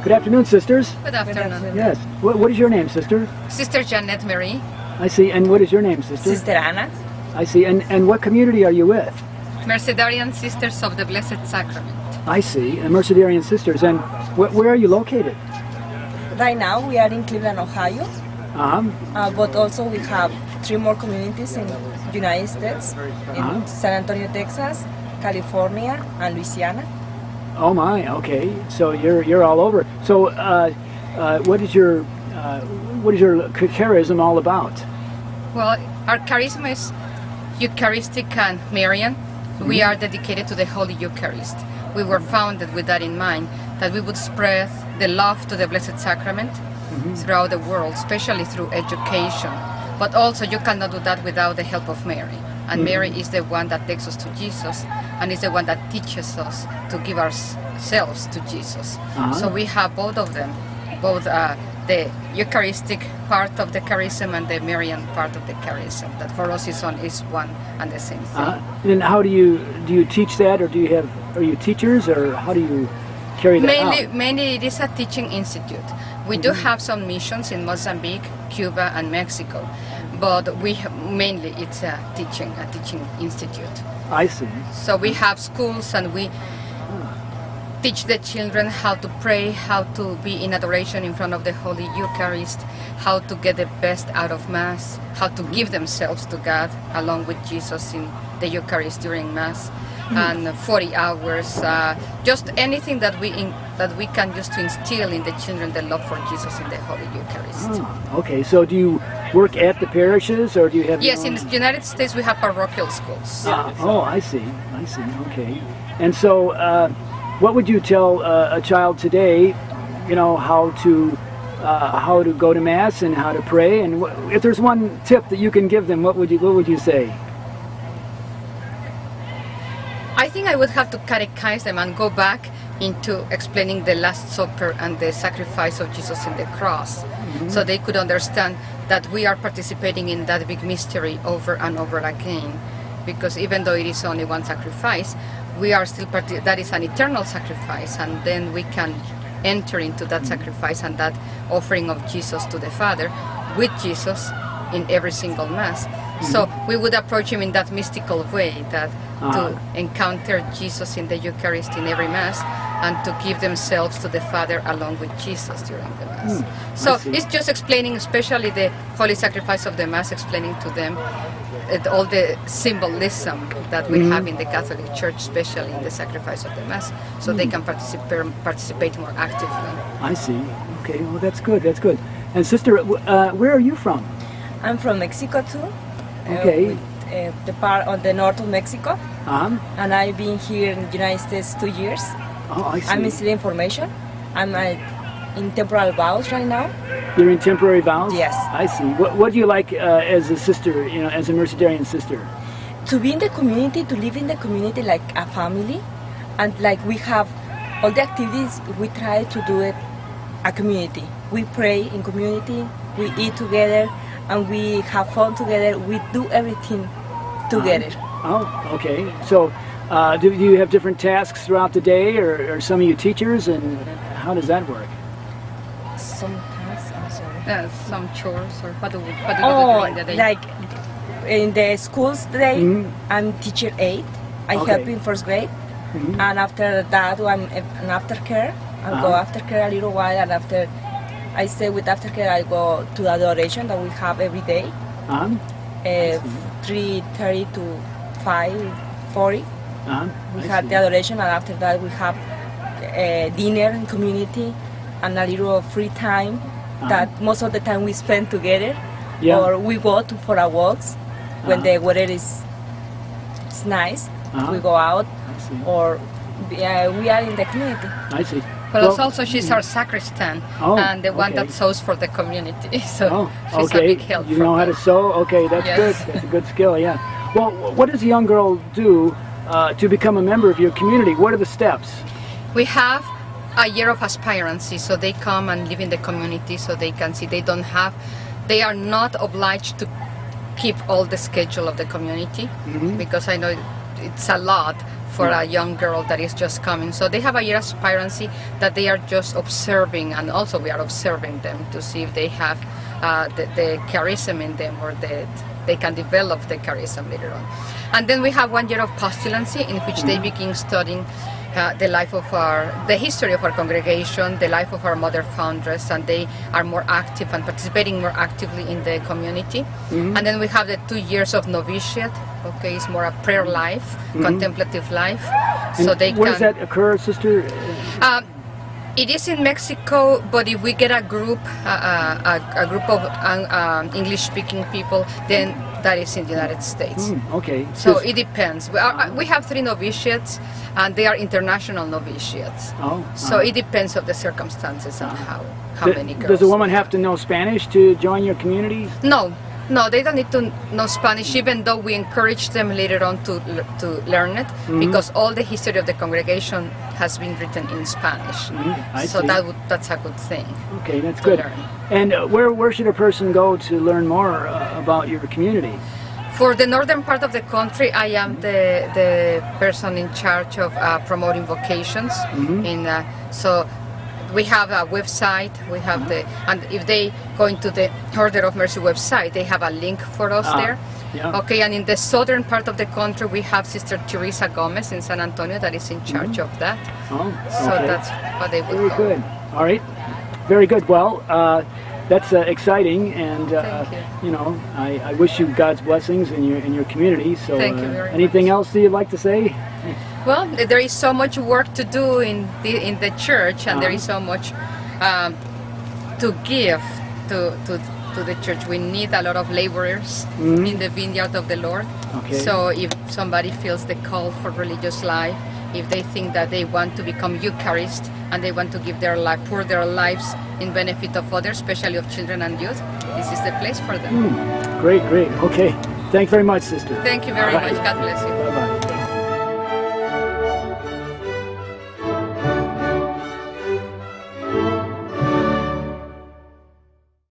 Good afternoon, sisters. Good afternoon. Yes. What is your name, sister? Sister Jeanette Marie. I see. And what is your name, sister? Sister Anna. I see. And what community are you with? Mercedarian Sisters of the Blessed Sacrament. I see. The Mercedarian Sisters. And where are you located? Right now we are in Cleveland, Ohio. But also we have 3 more communities in United States, in San Antonio, Texas, California, and Louisiana. Oh my. Okay. So you're all over. So what is your charism all about? Well, our charism is Eucharistic and Marian. We are dedicated to the Holy Eucharist. We were founded with that in mind, that we would spread the love to the Blessed Sacrament throughout the world, especially through education. But also you cannot do that without the help of Mary. And Mary is the one that takes us to Jesus, and is the one that teaches us to give ourselves to Jesus. So we have both of them, both the Eucharistic part of the charism and the Marian part of the charism. That for us is one and the same thing. And how do you teach that, or are you teachers, or how do you carry that out? Mainly it is a teaching institute. We do have some missions in Mozambique, Cuba, and Mexico, but mainly it's a teaching institute. I see. So we have schools, and we teach the children how to pray, how to be in adoration in front of the Holy Eucharist, how to get the best out of Mass, how to give themselves to God along with Jesus in the Eucharist during Mass, and 40 hours, just anything that we can use to instill in the children the love for Jesus in the Holy Eucharist. Okay, so do you work at the parishes, or do you have? Yes, in the United States we have parochial schools. Oh, I see. Okay. And so, what would you tell a child today, how to go to Mass and how to pray? And if there's one tip that you can give them, what would you say? I think I would have to catechize them and go back into explaining the Last Supper and the sacrifice of Jesus in the cross, so they could understand that we are participating in that big mystery over and over again, because even though it is only one sacrifice, we are still that is an eternal sacrifice, and then we can enter into that sacrifice and that offering of Jesus to the Father with Jesus in every single Mass. So we would approach him in that mystical way, that to encounter Jesus in the Eucharist in every Mass, and to give themselves to the Father along with Jesus during the Mass. So it's just explaining, especially the Holy Sacrifice of the Mass, explaining to them all the symbolism that we have in the Catholic Church, especially in the sacrifice of the Mass, so they can participate more actively. I see. Okay, well that's good. And sister, where are you from? I'm from Mexico too. Okay. The part on the north of Mexico. And I've been here in the United States 2 years. Oh, I see. I'm in civil information. I'm in temporal vows right now. You're in temporary vows? Yes. I see. What do you like as a sister, as a Mercedarian sister? To be in the community, to live in the community like a family, and like we have all the activities, we try to do it a community. We pray in community, we eat together, and we have fun together. We do everything together. Oh, okay. So do you have different tasks throughout the day, or are some of you teachers, and how does that work? Sometimes, I'm sorry. Some chores, or what do you do during the day? Like in the schools today, I'm teacher 8. I help in first grade, and after that, I'm an aftercare. I go aftercare a little while, and after I stay with aftercare, I go to the adoration that we have every day, 3:30 to 5:40. We have the adoration, and after that we have dinner in community and a little free time that most of the time we spend together, or we go for our walks when the weather is nice. We go out, or we are in the community. I see. But also she's our sacristan, and the one that sews for the community. So she's a big help. You know how to sew? Okay, that's good. That's a good skill, yeah. Well, what does a young girl do to become a member of your community? What are the steps? We have a year of aspirancy, so they come and live in the community, so they can see they are not obliged to keep all the schedule of the community, because I know it's a lot for a young girl that is just coming. So they have a year aspirancy that they are just observing, and also we are observing them to see if they have the charism in them, or they can develop the charism later on. And then we have 1 year of postulancy, in which they begin studying the history of our congregation, the life of our mother foundress, and they are more active and participating more actively in the community. And then we have the 2 years of novitiate. Okay, it's more a prayer life, contemplative life. And so where does that occur, Sister? It is in Mexico, but if we get a group of English-speaking people, then that is in the United States. Okay. So it depends. We have 3 novitiates, and they are international novitiates. So it depends on the circumstances and how many girls. Does a woman have to know Spanish to join your community? No, they don't need to know Spanish, even though we encourage them later on to learn it, because all the history of the congregation has been written in Spanish. So that's a good thing. Okay, that's good. And where should a person go to learn more about your community? For the northern part of the country, I am the person in charge of promoting vocations. So we have a website, and if they go into the Order of Mercy website, they have a link for us there. Okay, and in the southern part of the country, we have Sister Teresa Gomez in San Antonio that is in charge of that. So that's what they would Very good. All right. Very good. Well, that's exciting, and you know, I wish you God's blessings in your community. So, thank you very anything much. else that you'd like to say? Well, there is so much work to do in the church, and there is so much to give to the church. We need a lot of laborers in the vineyard of the Lord. So if somebody feels the call for religious life, if they think that they want to become Eucharist and they want to give their life, pour their lives in benefit of others, especially of children and youth, this is the place for them. Great. Okay. Thanks very much, Sister. Thank you very much. God bless you. Bye-bye.